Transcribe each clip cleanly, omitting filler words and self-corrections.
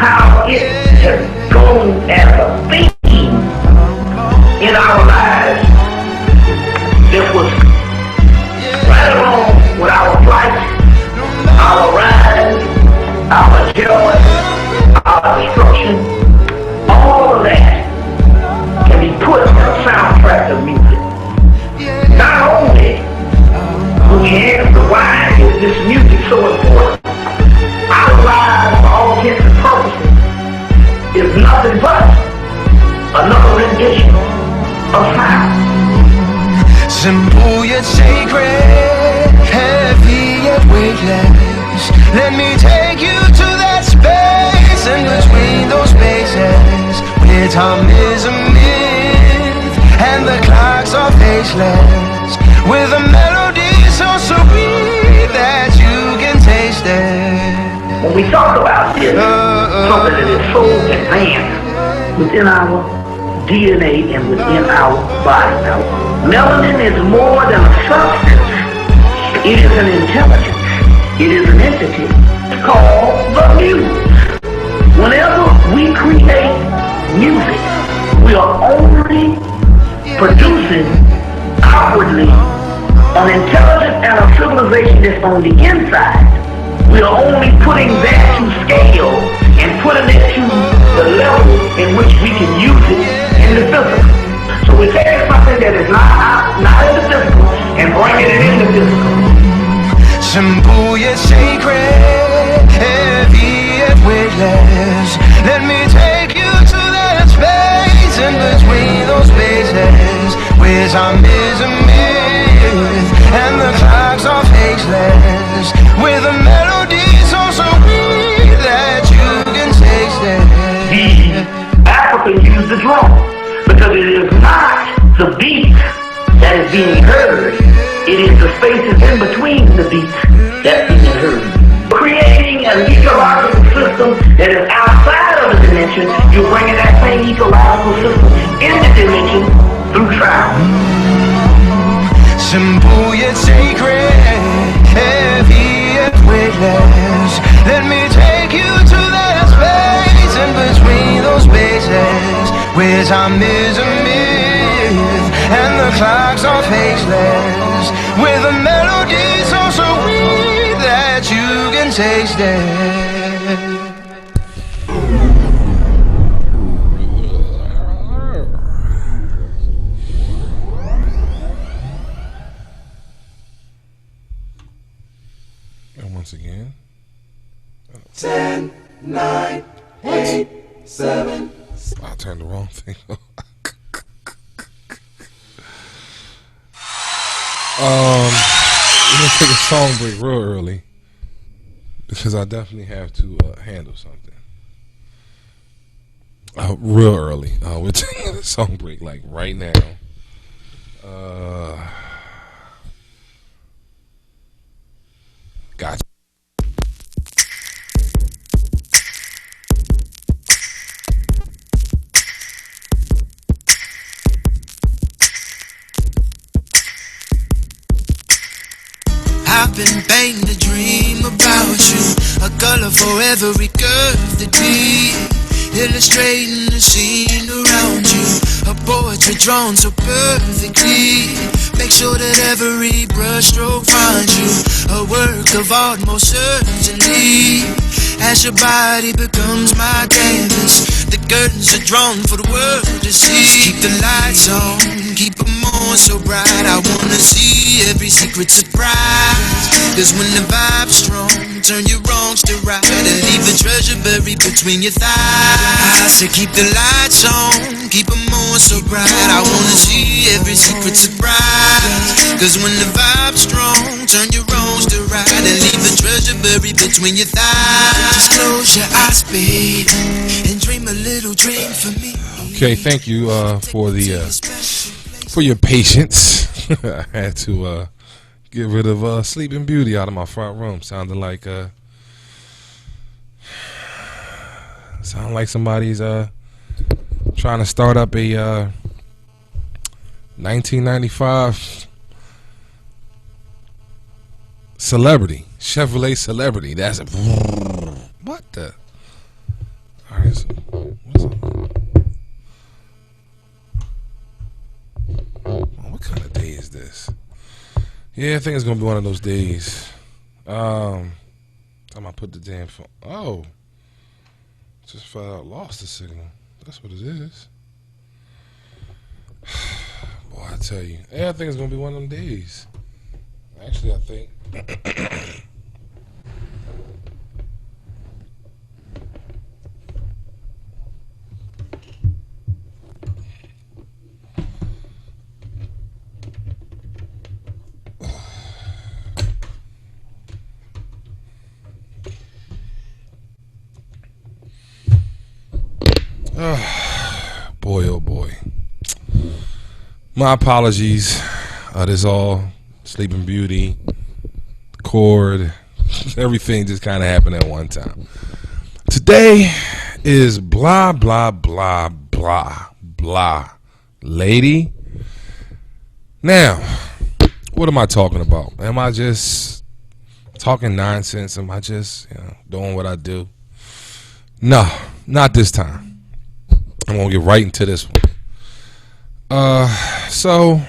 how it has gone as a theme in our lives. This was right along with our flight, our ride, our joy, our destruction. All of that can be put in a soundtrack of music. Not only do we answer why is this music so important, our lives, for all intents and purposes, is nothing but another rendition of sound. Simple yet sacred, heavy yet weightless. Let me take you to that space in between those spaces where time is a myth and the clocks are faceless, with a melody so sweet that you can taste it. When we talk about this, something that is so advanced within our DNA and within our body. Now, melanin is more than a substance. It is an intelligence. It is an entity called the muse. Whenever we create music, we are only producing outwardly an intelligence and a civilization that's on the inside. We are only putting that to scale and putting it to the level in which we can use it in the physical. So we take something that is not in the physical and bring it in the physical. Simple yet sacred, heavy yet weightless. Let me take you to that space in between those spaces where time is a myth and the clocks are faceless, with a melody so sweet that you can taste it. The Africans use the drum because it is not the beat that is being heard, it is the spaces in between the beats that's being heard. Creating an ecological system that is outside of the dimension, you're bringing that same ecological system in the dimension through trial. Simple yet sacred, heavy yet weightless. Let me take you to that space in between those spaces where time is a myth and the clocks are faceless, with a melody so sweet that you can taste it. Once again, 10, 9, 8, 7. I turned the wrong thing on. We're gonna take a song break real early because I definitely have to handle something real early. We're taking a song break like right now. Gotcha. I've been painting a dream about you, a color for every curve that be, illustrating the scene around you, a portrait drawn so perfectly. Make sure that every brushstroke finds you, a work of art most certainly. As your body becomes my canvas, the curtains are drawn for the world to see. Keep the lights on, keep them on so bright. I wanna see every secret surprise. Cause when the vibe's strong, turn your wrongs to right and leave a treasure buried between your thighs. I say keep the lights on, keep them on so bright. I wanna see every secret surprise. Cause when the vibe's strong, turn your wrongs to right and leave a treasure buried between your thighs. Just close your eyes, baby, and dream a little dream for me. Okay, thank you for your patience. I had to get rid of Sleeping Beauty out of my front room. Sounded like somebody's trying to start up a 1995 Chevrolet Celebrity. That's a what the is. What kind of day is this? Yeah, I think it's gonna be one of those days. Time I put the damn phone. Oh, just flat out lost the signal. That's what it is. Boy, I tell you. Yeah, I think it's gonna be one of them days. Actually, I think. Boy, oh boy. My apologies. This all Sleeping Beauty, Cord, everything just kind of happened at one time. Today is blah, blah, blah, blah, blah. Lady. Now, what am I talking about? Am I just talking nonsense? Am I just doing what I do? No, not this time. I'm gonna get right into this one. So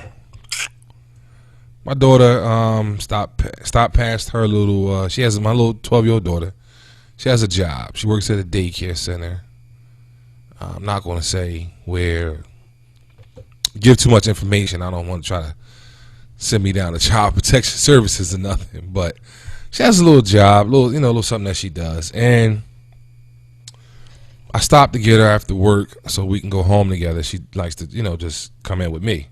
my daughter stopped past her little. She has my little 12-year-old daughter. She has a job. She works at a daycare center. I'm not gonna say where. Give too much information. I don't want to try to send me down to child protection services or nothing. But she has a little job, little something that she does, and I stopped to get her after work so we can go home together. She likes to, just come in with me.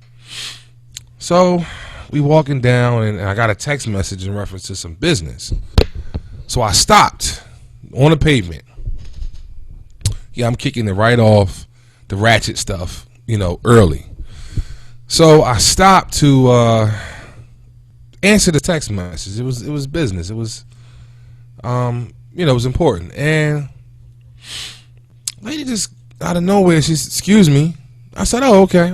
So we walking down, and I got a text message in reference to some business. So I stopped on the pavement. Yeah, I'm kicking it right off the ratchet stuff, early. So I stopped to answer the text message. It was business. It was, it was important. And lady just out of nowhere, she said, "Excuse me." I said, "Oh, okay.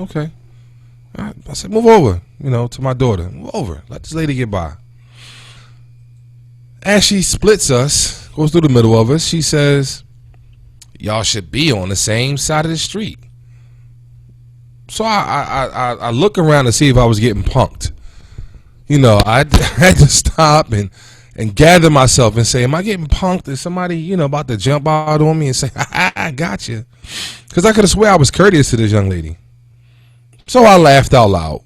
I said, "Move over, to my daughter. Move over. Let this lady get by." As she splits us, goes through the middle of us, she says, "Y'all should be on the same side of the street." So I look around to see if I was getting punked. I had to stop and gather myself and say, am I getting punked? Is somebody, about to jump out on me and say, I got you? Because I could have swear I was courteous to this young lady. So I laughed out loud.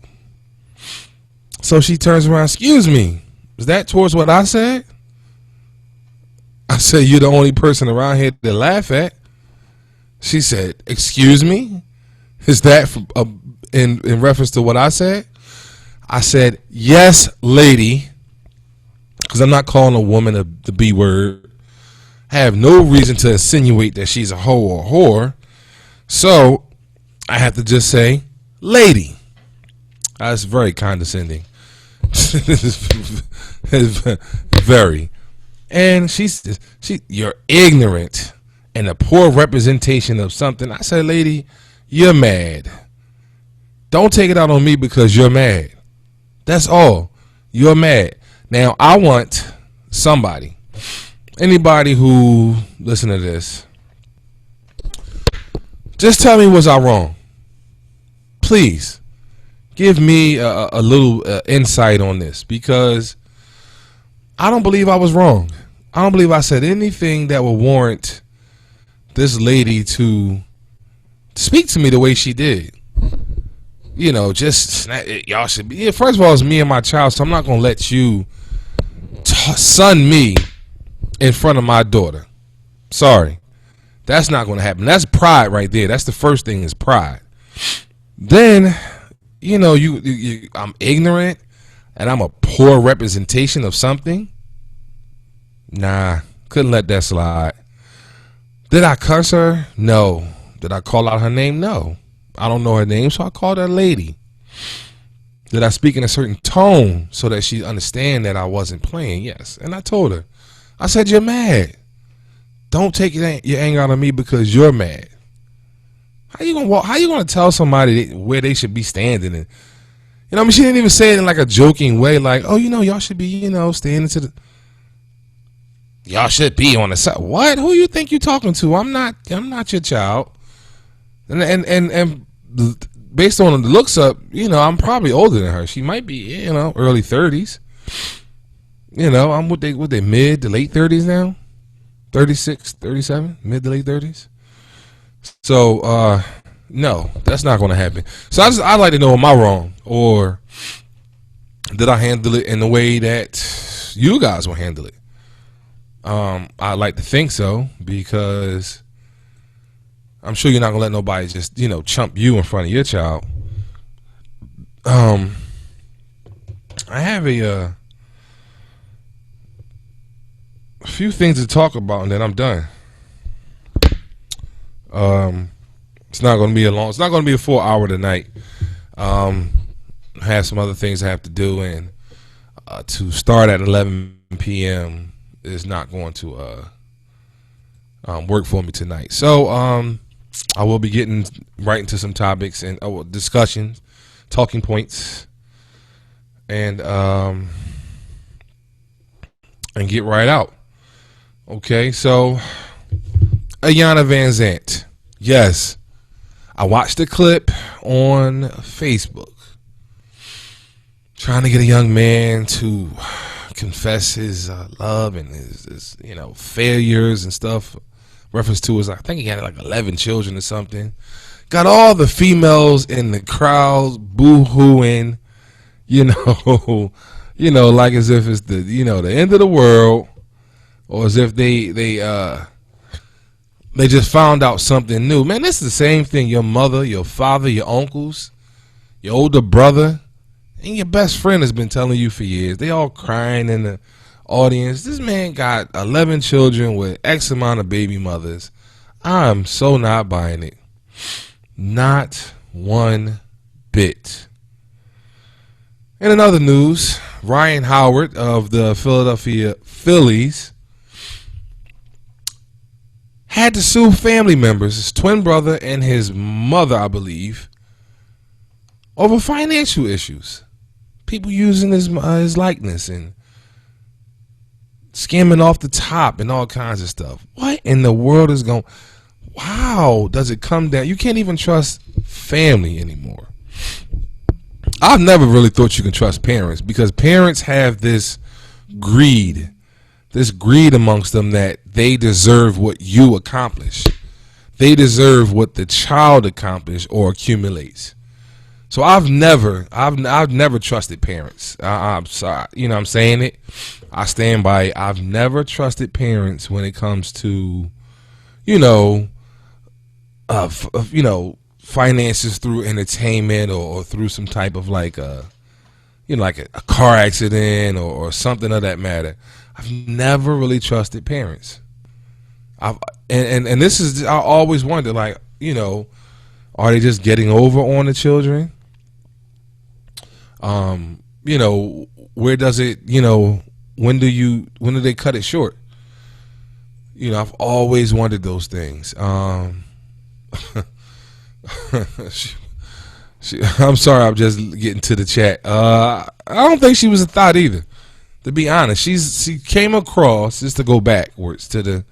So she turns around, "Excuse me, is that towards what I said?" I said, "You're the only person around here to laugh at." She said, "Excuse me? Is that in reference to what I said?" I said, "Yes, lady." Because I'm not calling a woman the B word. I have no reason to insinuate that she's a hoe or a whore. So I have to just say, lady. That's very condescending. Very. And you're ignorant and a poor representation of something. I said, lady, you're mad. Don't take it out on me because you're mad. That's all. You're mad. Now, I want anybody who listen to this, just tell me, was I wrong? Please, give me a little insight on this, because I don't believe I was wrong. I don't believe I said anything that would warrant this lady to speak to me the way she did. Y'all should be. Yeah, first of all, it's me and my child, so I'm not going to let you son me in front of my daughter. Sorry. That's not going to happen. That's pride right there. That's the first thing, is pride. Then, I'm ignorant and I'm a poor representation of something. Nah, couldn't let that slide. Did I curse her? No. Did I call out her name? No. I don't know her name, so I called her lady. Did I speak in a certain tone so that she understand that I wasn't playing? Yes. And I told her, I said, you're mad. Don't take your anger out on me because you're mad. How you gonna tell somebody where they should be standing? And she didn't even say it in like a joking way, like, oh, y'all should be, standing to the. Y'all should be on the side. What? Who you think you're talking to? I'm not your child. And based on the looks up, I'm probably older than her. She might be, early 30s. I'm what they mid to late 30s now. 36, 37, mid to late 30s. So, no, that's not going to happen. So I'd like to know, am I wrong? Or did I handle it in the way that you guys will handle it? I'd like to think so, because I'm sure you're not going to let nobody just, chump you in front of your child. I have a few things to talk about, and then I'm done. It's not going to be it's not going to be a full hour tonight. I have some other things I have to do, and to start at 11 p.m. is not going to work for me tonight. So I will be getting right into some topics and discussions, talking points, and get right out. Okay, so Ayanna Van Zant. Yes, I watched a clip on Facebook trying to get a young man to confess his love and his failures and stuff. Reference to I think he had like 11 children or something. Got all the females in the crowd boo-hooing, like as if it's the the end of the world, or as if they just found out something new. Man, this is the same thing your mother, your father, your uncles, your older brother, and your best friend has been telling you for years. They all crying in the audience. This man got 11 children with X amount of baby mothers. I'm so not buying it. Not one bit. And in other news, Ryan Howard of the Philadelphia Phillies had to sue family members, his twin brother and his mother, I believe, over financial issues. People using his likeness and skimming off the top and all kinds of stuff. What in the world is going? Wow, does it come down? You can't even trust family anymore. I've never really thought you can trust parents, because parents have this greed amongst them that they deserve what you accomplish. They deserve what the child accomplished or accumulates. So I've never trusted parents. I'm sorry, I'm saying it. I stand by it. I've never trusted parents when it comes to, finances through entertainment or through some type of like a car accident or something of that matter. I've never really trusted parents. And this is, I always wonder, like, are they just getting over on the children? Where does it, when do they cut it short? I've always wondered those things. I'm sorry, I'm just getting to the chat. I don't think she was a thought either, to be honest. She came across, just to go backwards to the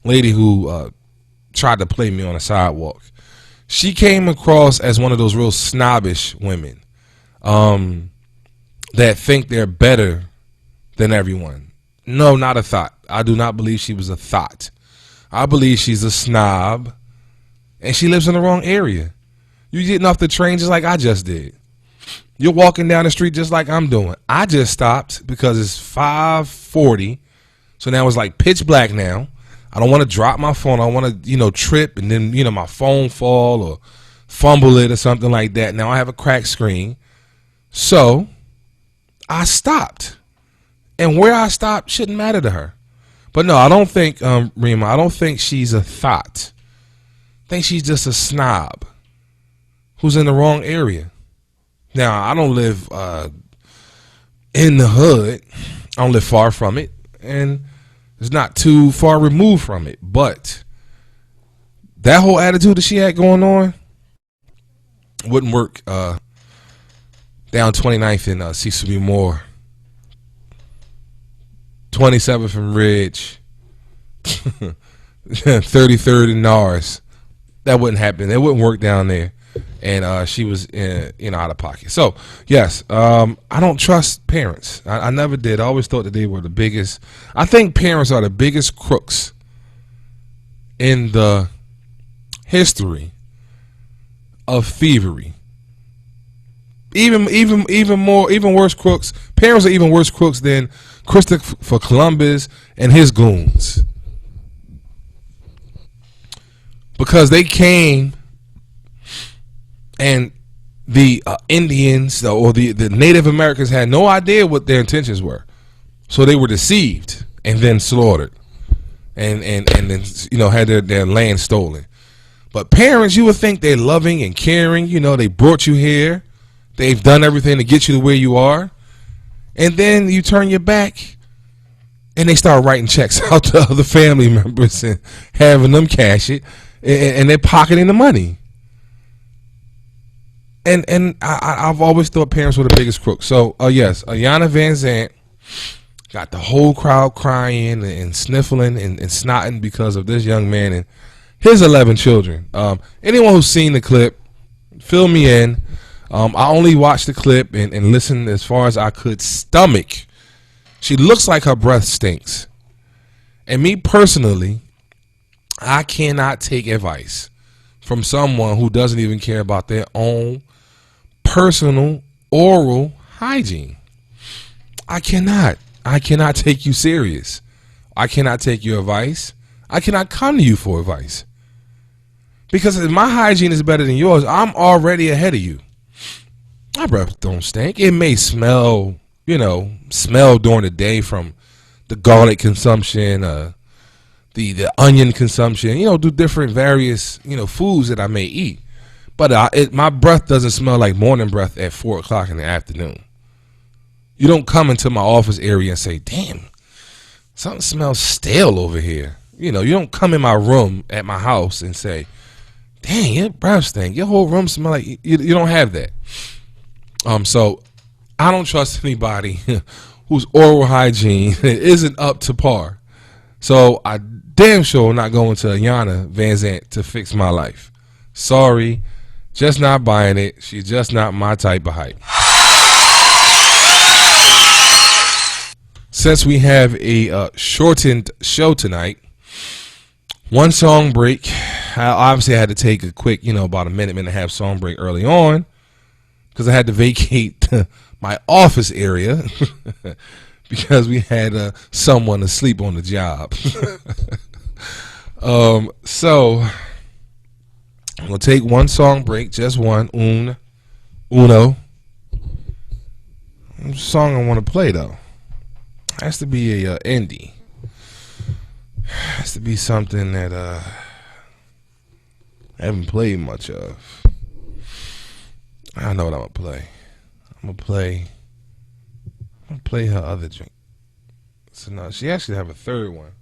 lady who tried to play me on a sidewalk. She came across as one of those real snobbish women that think they're better than everyone. No, not a thought. I do not believe she was a thought. I believe she's a snob, and she lives in the wrong area. You're getting off the train just like I just did. You're walking down the street just like I'm doing. I just stopped because it's 5:40, so now it's like pitch black now. I don't want to drop my phone. I want to, trip and then, my phone fall or fumble it or something like that. Now I have a cracked screen. So I stopped. And where I stopped shouldn't matter to her. But no, I don't think, Rima, I don't think she's a thought. I think she's just a snob who's in the wrong area. Now, I don't live in the hood. I don't live far from it. And it's not too far removed from it. But that whole attitude that she had going on wouldn't work down 29th in Cecil B. Moore, 27th and Ridge, 33rd and Nars. That wouldn't happen. It wouldn't work down there. And she was out of pocket. So, yes, I don't trust parents. I never did. I always thought that they were the biggest. I think parents are the biggest crooks in the history of thievery. Even worse crooks. Parents are even worse crooks than Christopher Columbus and his goons. Because they came and the Indians or the Native Americans had no idea what their intentions were. So they were deceived and then slaughtered and then, had their land stolen. But parents, you would think they're loving and caring. They brought you here. They've done everything to get you to where you are. And then you turn your back and they start writing checks out to other family members and having them cash it. And they're pocketing the money. And I've always thought parents were the biggest crooks. So, yes, Ayanna Van Zant got the whole crowd crying and sniffling and snotting because of this young man and his 11 children. Anyone who's seen the clip, fill me in. I only watched the clip and listened as far as I could stomach. She looks like her breath stinks. And me personally, I cannot take advice from someone who doesn't even care about their own personal oral hygiene. I cannot take you serious. I cannot take your advice. I cannot come to you for advice. Because if my hygiene is better than yours, I'm already ahead of you. My breath don't stink. It may smell during the day from the garlic consumption, the onion consumption, do different various, foods that I may eat. But my breath doesn't smell like morning breath at 4 o'clock in the afternoon. You don't come into my office area and say, damn, something smells stale over here. You don't come in my room at my house and say, dang, your breath stink. Your whole room smell like, you don't have that. So I don't trust anybody whose oral hygiene isn't up to par. So I damn sure not going to Ayanna Van Zant to fix my life. Sorry, just not buying it. She's just not my type of hype. Since we have a shortened show tonight, one song break. I had to take a quick, about a minute and a half song break early on because I had to vacate my office area because we had someone asleep on the job. So I'm gonna take one song break, just one. Uno. The song I want to play though has to be a indie. Has to be something that I haven't played much of. I know what I'm gonna play. I'm gonna play her other drink. So now she actually have a third one.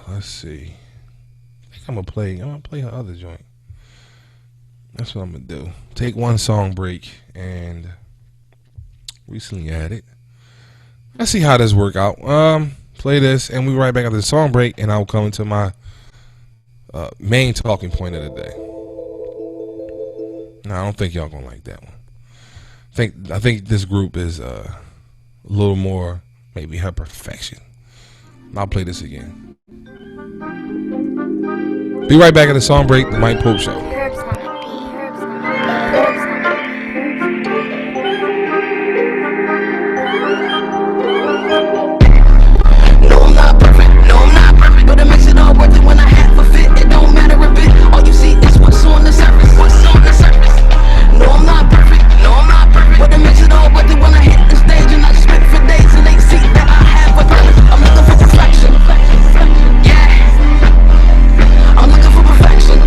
Let's see. I think I'm gonna play her other joint. That's what I'm gonna do. Take one song break and recently added. Let's see how this work out. Play this and we right back after the song break, and I'll come into my main talking point of the day. No, I don't think y'all gonna like that one. I think this group is a little more maybe her perfection. I'll play this again. Be right back at the song break. The Mike Pope Show. I'm looking for perfection.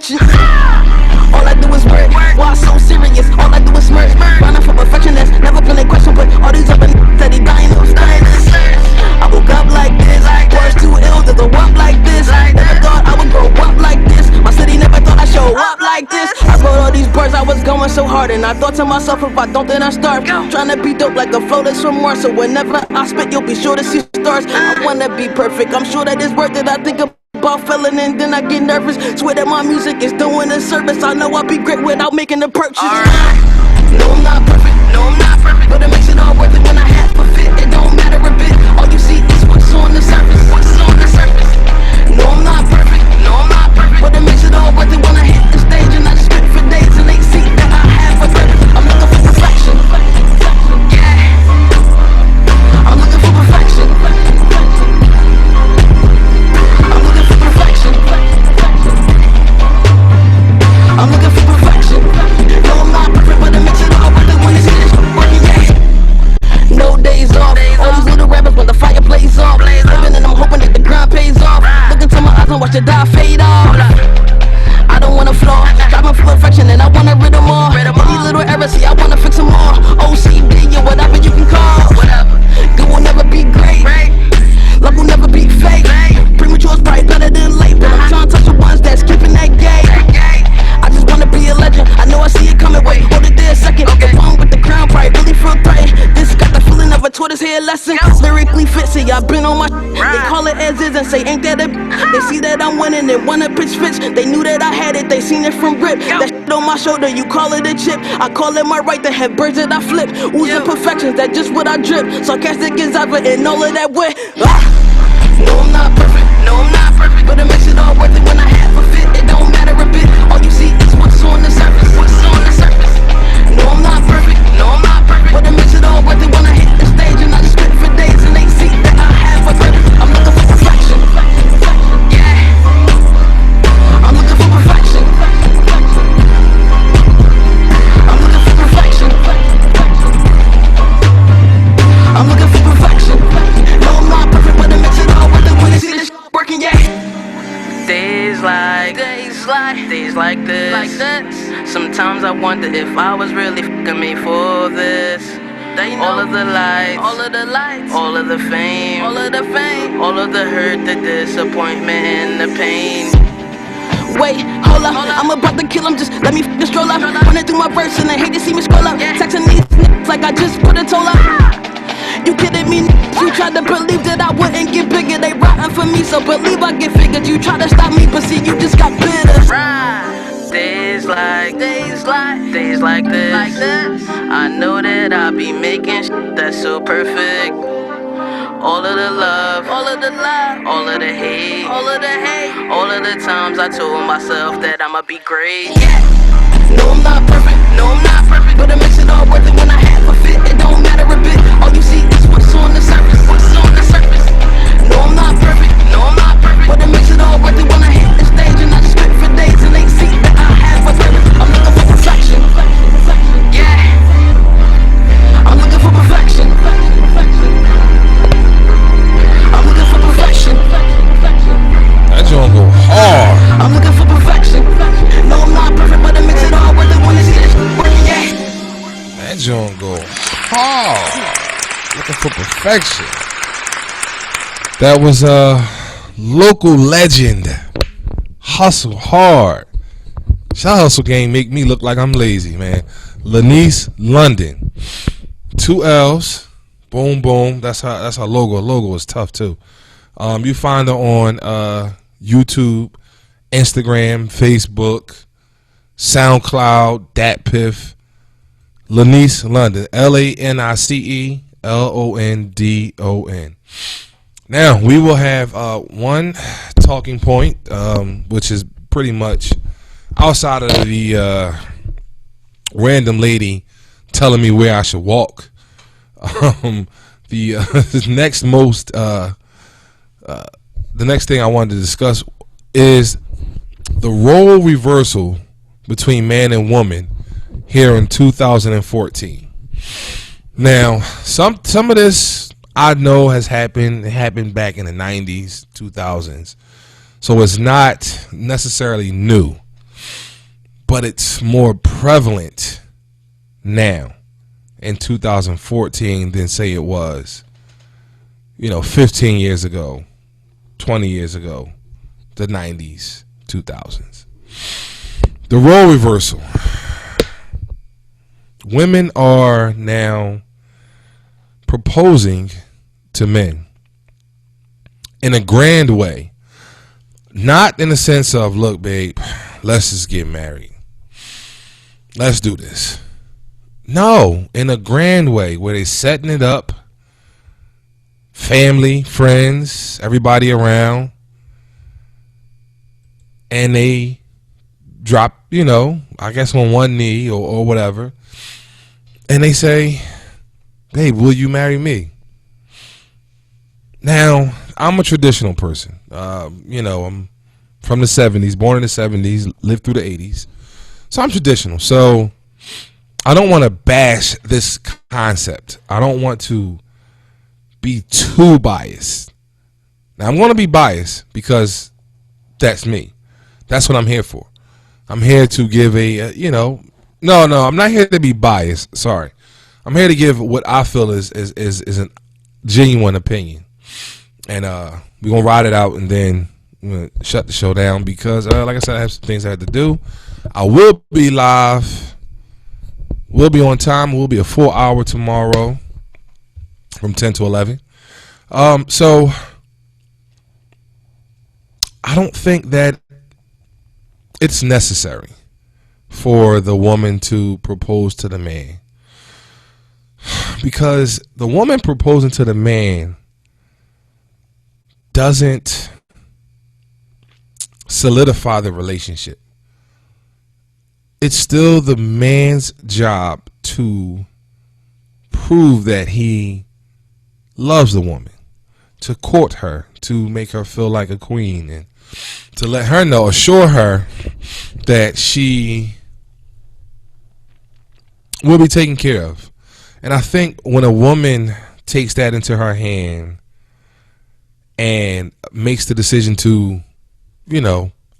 attention. All I do is work. Why so serious? All I do is smirk. Running for perfection, that's never been a question. But all these other steady dying to I woke up like this. Words too ill to go up like this. Never thought I would grow up like this. My city never thought I'd show up like this. I wrote all these words, I was going so hard. And I thought to myself, if I don't, then I starve. Trying to be dope like a flow that's from Mars. So whenever I spit, you'll be sure to see stars. I wanna be perfect, I'm sure that it's worth it. I think about failing and then I get nervous. Swear that my music is doing a service. I know I'll be great without making the purchase. No, I'm not perfect, no, I'm not perfect. But it makes it all worth it when I have a fit. It don't matter a bit, all you see is what's on the surface. What's on the surface. No, I'm not perfect, no, I'm not perfect. But it makes it all worth it when I hit the stage. And I just spit for days and they see that I have a purpose. I'm looking for perfection. Yeah, I'm looking for perfection. I'm looking for perfection. I'm looking for perfection. No, I'm not perfect, but it makes it all worth it when it's working, yeah. No days off. All these little rappers when the fire blaze off. Living and I'm hoping that the grind pays off. Look into my eyes and watch the die fade off. I don't wanna flaw, driving for perfection and I wanna rid them all. Any little errors, see I wanna fix them all. OCD or whatever you can call. Good will never be great. Love will never be fake. Premature is probably better than late, but I'm trying to touch the ones that's keeping that gay. I just wanna be a legend. I know I see it coming. Wait, hold it there a second. The phone with the crown probably really feel threatened. This got the feeling of a tortoise hair lesson. Lyrically fit, see I've been on my They call it as is and say ain't that a They see that I'm winning and wanna pitch fits. They knew that I had it, they seen it from grip. That shit on my shoulder, you call it a chip. I call it my right to have birds that I flip. Oozing perfections, that's just what I drip. Sarcastic is ever and all of that wit. No, I'm not perfect, no, I'm not perfect. But it makes it all worth it when I have a fit. It don't matter a bit, all you see is what's on the surface. What's on the surface. No, I'm not perfect, no, I'm not perfect. But it makes it all worth it when I hit the stage. And I just spit for days and they see that I have a purpose. I'm looking for perfection. Yeah, I'm looking for perfection. I'm looking for perfection. I'm looking for perfection. No, I'm not perfect, but it makes it all worth it when you see this working, yeah. Days like this. Sometimes I wonder if I was really fucking made for this. All of the lights, all of the fame, all of the hurt, the disappointment, and the pain. Wait, hold up, I'm about to kill him, just let me f***ing stroll up. Running through my verse and they hate to see me scroll up. Texting these niggas like I just put a toll up. You kidding me? You tried to believe that I wouldn't get bigger. They rotten for me, so believe I get figured. You try to stop me, but see, you just got bitter. Days like this. I know that I'll be making shit that's so perfect. All of the love, all of the hate, all of the times I told myself that I'ma be great. No, I'm not perfect, but it makes it all worth it when I have a fit. It don't matter a bit, all you see is what's on the surface. No, I'm not perfect, but it makes it all worth it when I hit the stage. And I just spit for days and they see that I have a purpose. I'm looking for perfection. Yeah, I'm looking for perfection. I'm looking for perfection. That joint go hard. I'm looking for perfection. No, I'm not perfect, but it makes it all worth it when you see this working, yeah. That joint go hard. Looking for perfection. That was a local legend. Hustle hard. Shot Hustle Gang make me look like I'm lazy, man. Lanice London. 2 L's. Boom boom. That's her logo. Logo is tough too. You find her on YouTube, Instagram, Facebook, SoundCloud, DatPiff. Lanice London. LANICELONDON. Now we will have one talking point, which is pretty much outside of the random lady telling me where I should walk. The next thing I wanted to discuss is the role reversal between man and woman here in 2014. Now, some of this I know has happened. It happened back in the 90s, 2000s. So it's not necessarily new. but it's more prevalent now in 2014 than say it was, 15 years ago, 20 years ago, the 90s, 2000s. The role reversal. Women are now proposing to men in a grand way. Not in the sense of, look, babe, let's just get married. Let's do this. No, in a grand way where they're setting it up. Family, friends, everybody around. And they drop, I guess on one knee or whatever. And they say, babe, will you marry me? Now, I'm a traditional person. I'm from the 70s, born in the 70s, lived through the 80s. So I'm traditional. So I don't want to bash this concept. I don't want to be too biased. Now, I'm going to be biased because that's me. That's what I'm here for. I'm here to give no, I'm not here to be biased. Sorry. I'm here to give what I feel is a genuine opinion. And we're going to ride it out and then we're gonna shut the show down because, like I said, I have some things I have to do. I will be live. We'll be on time. We'll be a full hour tomorrow from 10 to 11. So I don't think that it's necessary for the woman to propose to the man, because the woman proposing to the man doesn't solidify the relationship. It's still the man's job to prove that he loves the woman, to court her, to make her feel like a queen, and to let her know, assure her that she will be taken care of. And I think when a woman takes that into her hand and makes the decision to,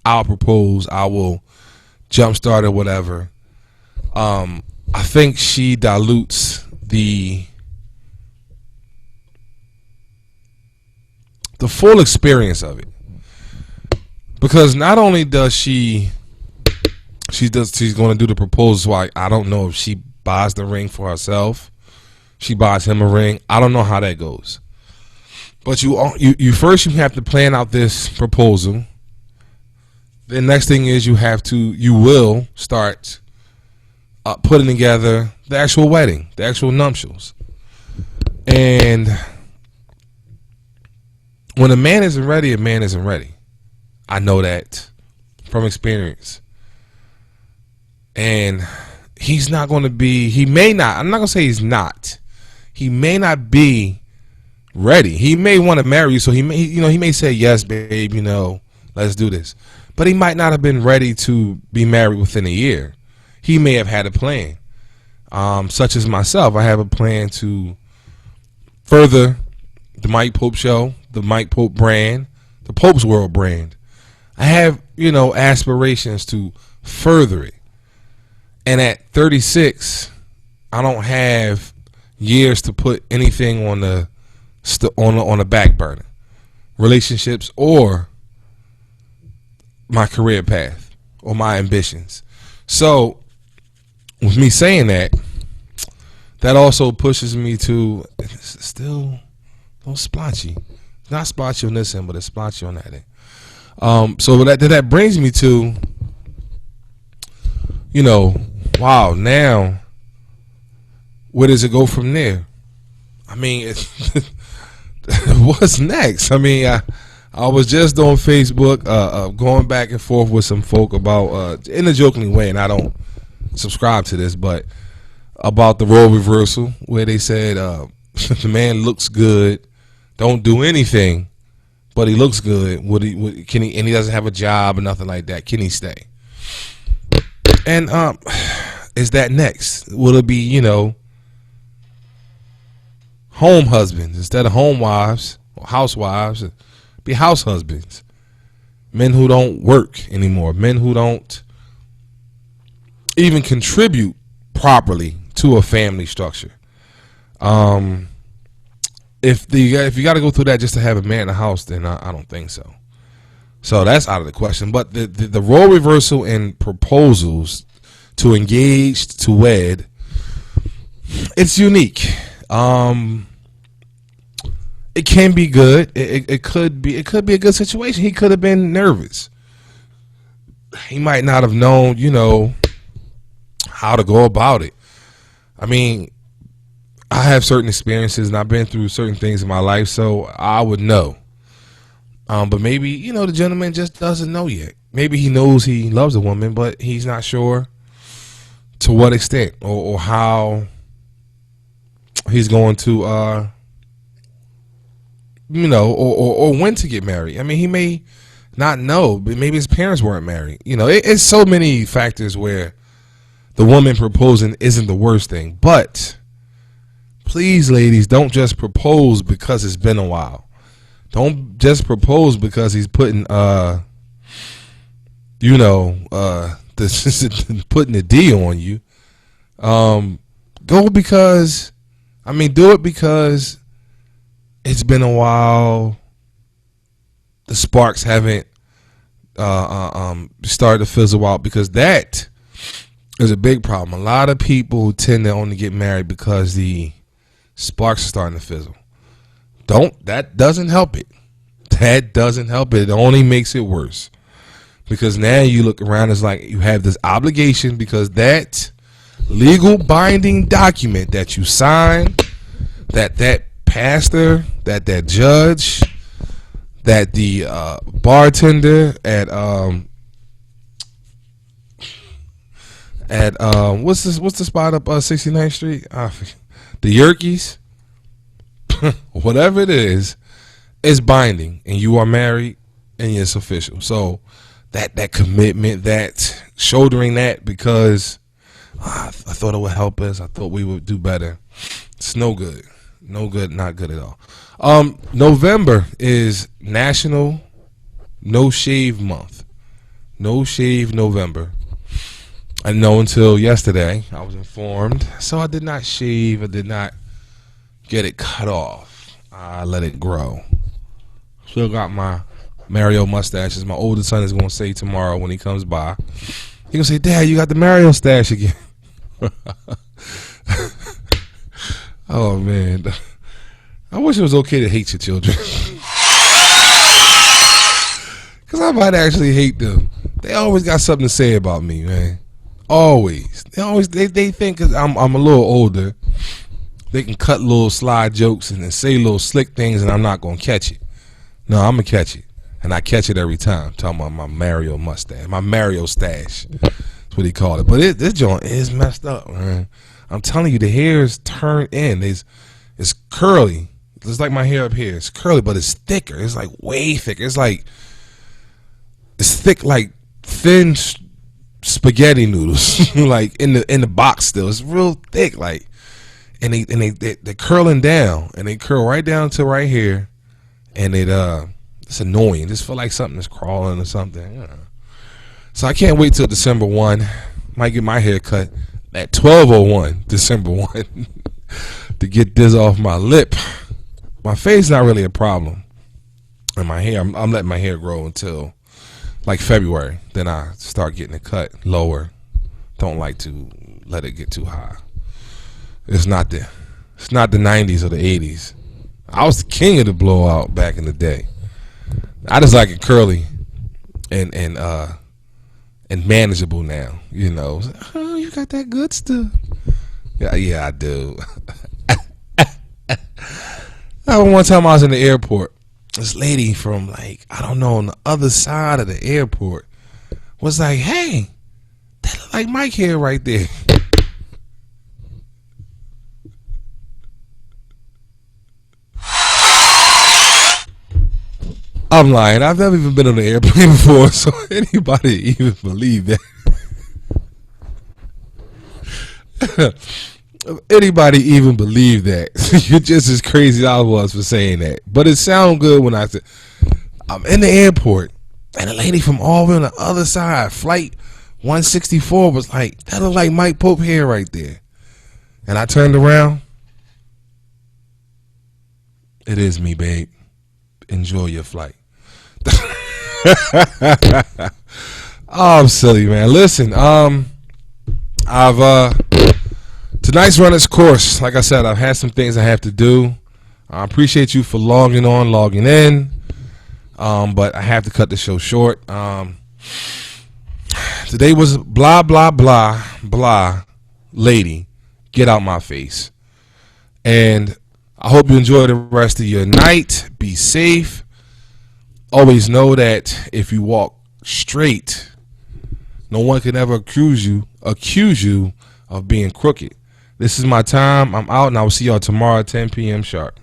I'll propose, I will jumpstart or whatever, I think she dilutes the full experience of it. Because not only does she's going to do the proposal. So I don't know if she buys the ring for herself. She buys him a ring. I don't know how that goes. But you first you have to plan out this proposal. The next thing is you will start putting together the actual wedding, the actual nuptials. And when a man isn't ready, a man isn't ready. I know that from experience. And he's not going to be, he may not, I'm not going to say he's not. He may not be ready. He may want to marry you, so he may say, yes, babe, let's do this. But he might not have been ready to be married within a year. He may have had a plan. Such as myself, I have a plan to further the Mike Pope Show, the Mike Pope brand, the Pope's World brand. I have, aspirations to further it. And at 36, I don't have years to put anything on the back burner, relationships or my career path or my ambitions. So with me saying that, that also pushes me to still a little splotchy. Not splotchy on this end, but it's splotchy on that end. So that brings me to, wow, now where does it go from there? I mean, what's next? I mean, I was just on Facebook going back and forth with some folk about, in a joking way, and I don't subscribe to this, but about the role reversal, where they said the man looks good, don't do anything, but he looks good. Can he? And he doesn't have a job or nothing like that. Can he stay? And is that next? Will it be home husbands instead of home wives or housewives? Be house husbands, men who don't work anymore, men who don't even contribute properly to a family structure. If you got to go through that just to have a man in the house, then I don't think so. So that's out of the question. But the role reversal in proposals to engage to wed, it's unique. It can be good. It could be a good situation. He could have been nervous. He might not have known, how to go about it. I mean, I have certain experiences and I've been through certain things in my life, so I would know. But maybe, the gentleman just doesn't know yet. Maybe he knows he loves a woman, but he's not sure to what extent or how he's going to, or when to get married. I mean, he may not know, but maybe his parents weren't married. It's so many factors where the woman proposing isn't the worst thing. But please, ladies, don't just propose because it's been a while. Don't just propose because he's putting putting the D on you. Do it because it's been a while. The sparks haven't started to fizzle out, because that is a big problem. A lot of people tend to only get married because the sparks are starting to fizzle. That doesn't help it. That doesn't help it. It only makes it worse. Because now you look around, it's like you have this obligation, because that legal binding document that you sign, that pastor, that judge, that the bartender at what's the spot up 69th Street? The Yerkes, whatever it is binding, and you are married, and it's official. So that commitment, that shouldering that, because I thought it would help us, I thought we would do better. It's no good, not good at all. November is National No Shave Month. No Shave November. I know until yesterday I was informed, so I did not shave. I did not get it cut off. I let it grow. Still got my Mario mustache, as my oldest son is going to say tomorrow when he comes by. He's going to say, "Dad, you got the Mario stash again." Oh, man. I wish it was okay to hate your children. Because I might actually hate them. They always got something to say about me, man. Always. They think 'cause I'm a little older, they can cut little slide jokes and then say little slick things, and I'm not going to catch it. No, I'm going to catch it. And I catch it every time. Talking about my Mario mustache. My Mario stash. That's what he called it. But this joint is messed up, man. I'm telling you, the hair is turned in. It's curly. It's like my hair up here. It's curly, but it's thicker. It's like way thicker. It's thick like thin spaghetti noodles. Like in the box still. It's real thick. Like, and they're curling down, and they curl right down to right here, and it's annoying. Just feel like something is crawling or something. Yeah. So I can't wait till December 1. Might get my hair cut at 12:01, December 1, to get this off my lip. My face not really a problem, and my hair, I'm letting my hair grow until like February. Then I start getting it cut lower. Don't like to let it get too high. It's not the 90s or the 80s. I was the king of the blowout back in the day. I just like it curly and manageable now. Oh, you got that good stuff. Yeah, I do. One time I was in the airport, this lady from on the other side of the airport was like, "Hey, that look like Mike hair right there." I'm lying. I've never even been on an airplane before, so anybody even believe that? Anybody even believe that? You're just as crazy as I was for saying that. But it sounded good when I said, I'm in the airport, and a lady from all the way on the other side, flight 164 was like, that looked like Mike Pope hair right there. And I turned around. It is me, babe. Enjoy your flight. Oh, I'm silly, man. Listen, I've tonight's run its course. Like I said, I've had some things I have to do. I appreciate you for logging in. But I have to cut the show short. Today was blah, blah, blah, blah, lady. Get out my face. And I hope you enjoy the rest of your night. Be safe. Always know that if you walk straight, no one can ever accuse you of being crooked. This is my time. I'm out, and I will see y'all tomorrow at 10 p.m. sharp.